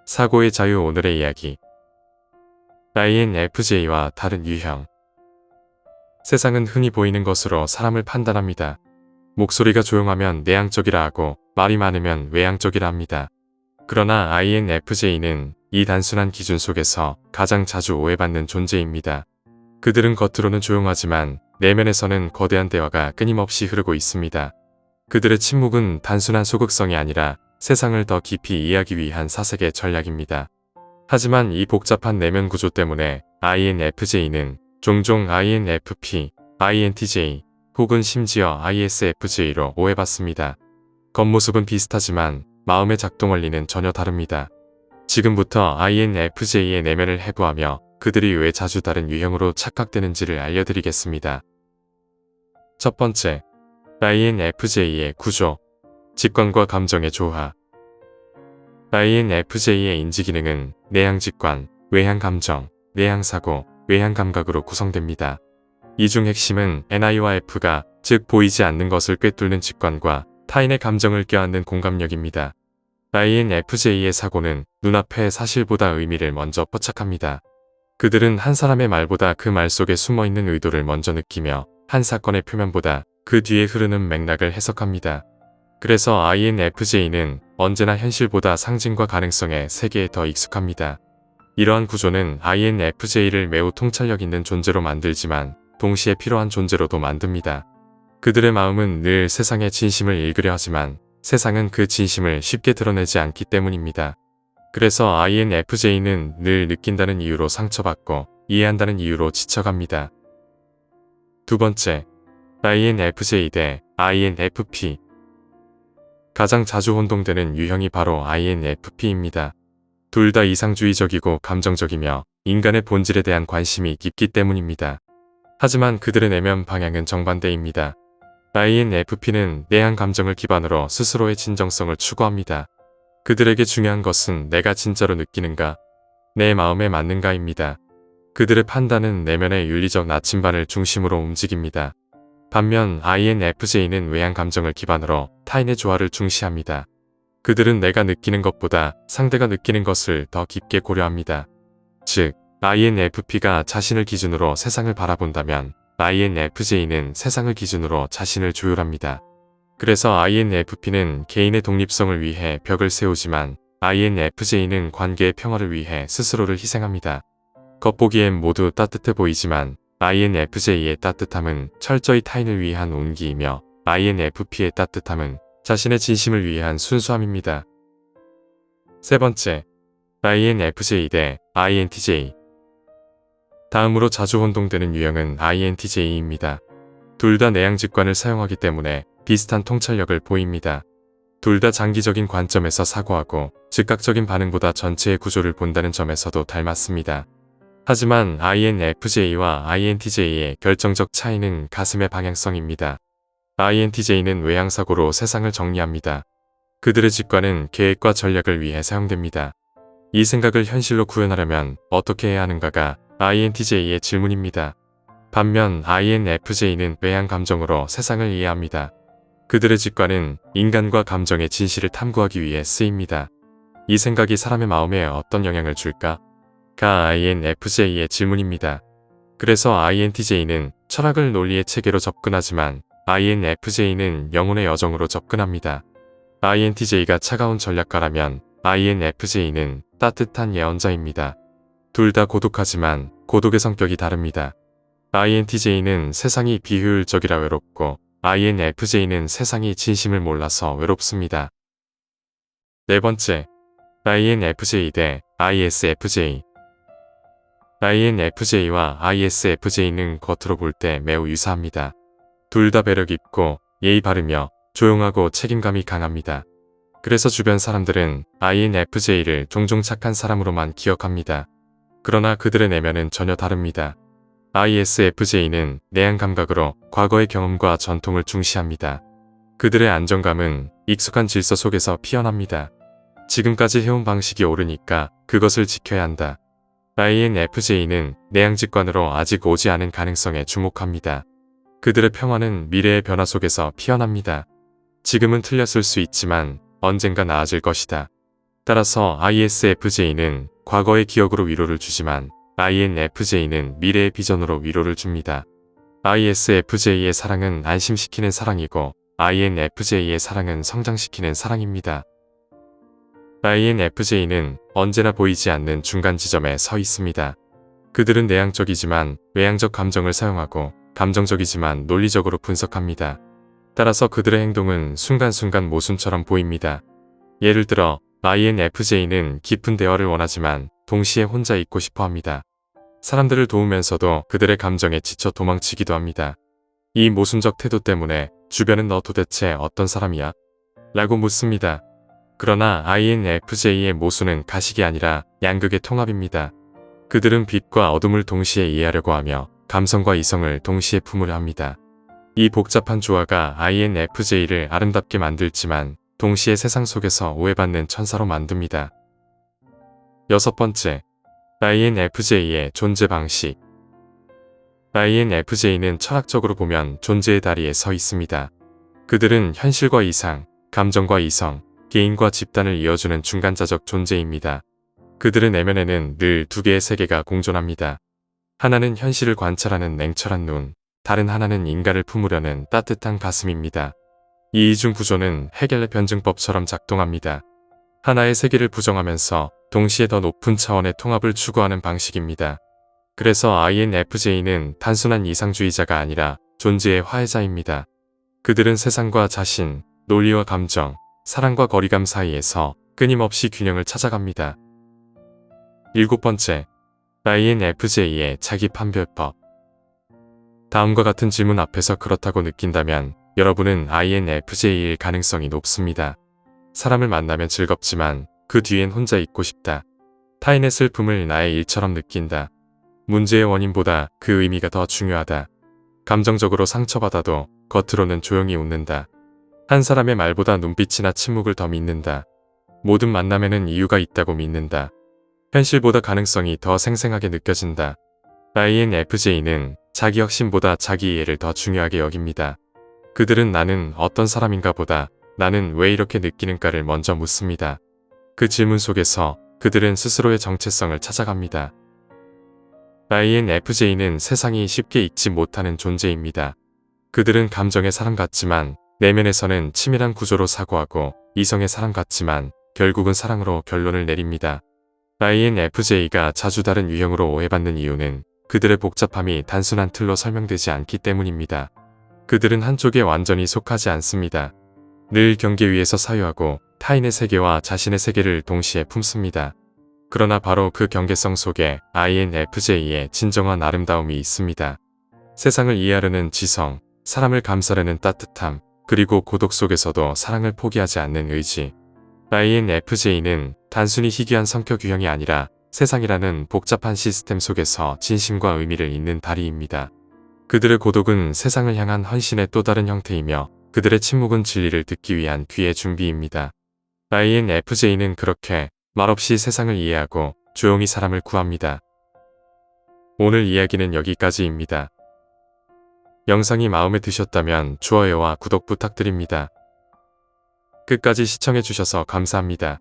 사고의 자유. 오늘의 이야기. INFJ와 다른 유형. 세상은 흔히 보이는 것으로 사람을 판단합니다. 목소리가 조용하면 내향적이라 하고 말이 많으면 외향적이라 합니다. 그러나 INFJ는 이 단순한 기준 속에서 가장 자주 오해받는 존재입니다. 그들은 겉으로는 조용하지만 내면에서는 거대한 대화가 끊임없이 흐르고 있습니다. 그들의 침묵은 단순한 소극성이 아니라 세상을 더 깊이 이해하기 위한 사색의 전략입니다. 하지만 이 복잡한 내면 구조 때문에 INFJ는 종종 INFP, INTJ 혹은 심지어 ISFJ로 오해받습니다. 겉모습은 비슷하지만 마음의 작동 원리는 전혀 다릅니다. 지금부터 INFJ의 내면을 해부하며 그들이 왜 자주 다른 유형으로 착각되는지를 알려드리겠습니다. 첫 번째, INFJ의 구조. 직관과 감정의 조화. INFJ의 인지기능은 내향직관, 외향감정, 내향사고, 외향감각으로 구성됩니다. 이 중 핵심은 N이와 F가 즉 보이지 않는 것을 꿰뚫는 직관과 타인의 감정을 껴안는 공감력입니다. INFJ의 사고는 눈앞의 사실보다 의미를 먼저 포착합니다. 그들은 한 사람의 말보다 그 말 속에 숨어있는 의도를 먼저 느끼며 한 사건의 표면보다 그 뒤에 흐르는 맥락을 해석합니다. 그래서 INFJ는 언제나 현실보다 상징과 가능성의 세계에 더 익숙합니다. 이러한 구조는 INFJ를 매우 통찰력 있는 존재로 만들지만 동시에 필요한 존재로도 만듭니다. 그들의 마음은 늘 세상의 진심을 읽으려 하지만 세상은 그 진심을 쉽게 드러내지 않기 때문입니다. 그래서 INFJ는 늘 느낀다는 이유로 상처받고 이해한다는 이유로 지쳐갑니다. 두 번째, INFJ 대 INFP. 가장 자주 혼동되는 유형이 바로 INFP입니다. 둘 다 이상주의적이고 감정적이며 인간의 본질에 대한 관심이 깊기 때문입니다. 하지만 그들의 내면 방향은 정반대입니다. INFP는 내향 감정을 기반으로 스스로의 진정성을 추구합니다. 그들에게 중요한 것은 내가 진짜로 느끼는가, 내 마음에 맞는가입니다. 그들의 판단은 내면의 윤리적 나침반을 중심으로 움직입니다. 반면 INFJ는 외향 감정을 기반으로 타인의 조화를 중시합니다. 그들은 내가 느끼는 것보다 상대가 느끼는 것을 더 깊게 고려합니다. 즉, INFP가 자신을 기준으로 세상을 바라본다면 INFJ는 세상을 기준으로 자신을 조율합니다. 그래서 INFP는 개인의 독립성을 위해 벽을 세우지만 INFJ는 관계의 평화를 위해 스스로를 희생합니다. 겉보기엔 모두 따뜻해 보이지만 INFJ의 따뜻함은 철저히 타인을 위한 온기이며 INFP의 따뜻함은 자신의 진심을 위한 순수함입니다. 세 번째, INFJ 대 INTJ. 다음으로 자주 혼동되는 유형은 INTJ입니다. 둘 다 내향직관을 사용하기 때문에 비슷한 통찰력을 보입니다. 둘 다 장기적인 관점에서 사고하고 즉각적인 반응보다 전체의 구조를 본다는 점에서도 닮았습니다. 하지만 INFJ와 INTJ의 결정적 차이는 가슴의 방향성입니다. INTJ는 외향사고로 세상을 정리합니다. 그들의 직관은 계획과 전략을 위해 사용됩니다. 이 생각을 현실로 구현하려면 어떻게 해야 하는가가 INTJ의 질문입니다. 반면 INFJ는 외향 감정으로 세상을 이해합니다. 그들의 직관은 인간과 감정의 진실을 탐구하기 위해 쓰입니다. 이 생각이 사람의 마음에 어떤 영향을 줄까? 가 INFJ의 질문입니다. 그래서 INTJ는 철학을 논리의 체계로 접근하지만 INFJ는 영혼의 여정으로 접근합니다. INTJ가 차가운 전략가라면 INFJ는 따뜻한 예언자입니다. 둘 다 고독하지만 고독의 성격이 다릅니다. INTJ는 세상이 비효율적이라 외롭고 INFJ는 세상이 진심을 몰라서 외롭습니다. 네 번째, INFJ 대 ISFJ. INFJ와 ISFJ는 겉으로 볼 때 매우 유사합니다. 둘 다 매력 있고 예의 바르며 조용하고 책임감이 강합니다. 그래서 주변 사람들은 INFJ를 종종 착한 사람으로만 기억합니다. 그러나 그들의 내면은 전혀 다릅니다. ISFJ는 내향 감각으로 과거의 경험과 전통을 중시합니다. 그들의 안정감은 익숙한 질서 속에서 피어납니다. 지금까지 해온 방식이 옳으니까 그것을 지켜야 한다. INFJ는 내향직관으로 아직 오지 않은 가능성에 주목합니다. 그들의 평화는 미래의 변화 속에서 피어납니다. 지금은 틀렸을 수 있지만 언젠가 나아질 것이다. 따라서 ISFJ는 과거의 기억으로 위로를 주지만 INFJ는 미래의 비전으로 위로를 줍니다. ISFJ의 사랑은 안심시키는 사랑이고 INFJ의 사랑은 성장시키는 사랑입니다. INFJ는 언제나 보이지 않는 중간 지점에 서 있습니다. 그들은 내향적이지만 외향적 감정을 사용하고 감정적이지만 논리적으로 분석합니다. 따라서 그들의 행동은 순간순간 모순처럼 보입니다. 예를 들어 INFJ는 깊은 대화를 원하지만 동시에 혼자 있고 싶어 합니다. 사람들을 도우면서도 그들의 감정에 지쳐 도망치기도 합니다. 이 모순적 태도 때문에 주변은 너 도대체 어떤 사람이야? 라고 묻습니다. 그러나 INFJ의 모순은 가식이 아니라 양극의 통합입니다. 그들은 빛과 어둠을 동시에 이해하려고 하며 감성과 이성을 동시에 품으려 합니다. 이 복잡한 조화가 INFJ를 아름답게 만들지만 동시에 세상 속에서 오해받는 천사로 만듭니다. 6번째, INFJ의 존재 방식. INFJ는 철학적으로 보면 존재의 다리에 서 있습니다. 그들은 현실과 이상, 감정과 이성, 개인과 집단을 이어주는 중간자적 존재입니다. 그들의 내면에는 늘 두 개의 세계가 공존합니다. 하나는 현실을 관찰하는 냉철한 눈, 다른 하나는 인간을 품으려는 따뜻한 가슴입니다. 이 이중 구조는 헤겔의 변증법처럼 작동합니다. 하나의 세계를 부정하면서 동시에 더 높은 차원의 통합을 추구하는 방식입니다. 그래서 INFJ는 단순한 이상주의자가 아니라 존재의 화해자입니다. 그들은 세상과 자신, 논리와 감정, 사랑과 거리감 사이에서 끊임없이 균형을 찾아갑니다. 7번째, INFJ의 자기 판별법. 다음과 같은 질문 앞에서 그렇다고 느낀다면 여러분은 INFJ일 가능성이 높습니다. 사람을 만나면 즐겁지만 그 뒤엔 혼자 있고 싶다. 타인의 슬픔을 나의 일처럼 느낀다. 문제의 원인보다 그 의미가 더 중요하다. 감정적으로 상처받아도 겉으로는 조용히 웃는다. 한 사람의 말보다 눈빛이나 침묵을 더 믿는다. 모든 만남에는 이유가 있다고 믿는다. 현실보다 가능성이 더 생생하게 느껴진다. INFJ는 자기 혁신보다 자기 이해를 더 중요하게 여깁니다. 그들은 나는 어떤 사람인가 보다 나는 왜 이렇게 느끼는가를 먼저 묻습니다. 그 질문 속에서 그들은 스스로의 정체성을 찾아갑니다. INFJ는 세상이 쉽게 잊지 못하는 존재입니다. 그들은 감정의 사람 같지만 내면에서는 치밀한 구조로 사고하고 이성의 사람 같지만 결국은 사랑으로 결론을 내립니다. INFJ가 자주 다른 유형으로 오해받는 이유는 그들의 복잡함이 단순한 틀로 설명되지 않기 때문입니다. 그들은 한쪽에 완전히 속하지 않습니다. 늘 경계 위에서 사유하고 타인의 세계와 자신의 세계를 동시에 품습니다. 그러나 바로 그 경계성 속에 INFJ의 진정한 아름다움이 있습니다. 세상을 이해하려는 지성, 사람을 감싸려는 따뜻함, 그리고 고독 속에서도 사랑을 포기하지 않는 의지. INFJ는 단순히 희귀한 성격 유형이 아니라 세상이라는 복잡한 시스템 속에서 진심과 의미를 잇는 다리입니다. 그들의 고독은 세상을 향한 헌신의 또 다른 형태이며 그들의 침묵은 진리를 듣기 위한 귀의 준비입니다. INFJ는 그렇게 말없이 세상을 이해하고 조용히 사람을 구합니다. 오늘 이야기는 여기까지입니다. 영상이 마음에 드셨다면 좋아요와 구독 부탁드립니다. 끝까지 시청해주셔서 감사합니다.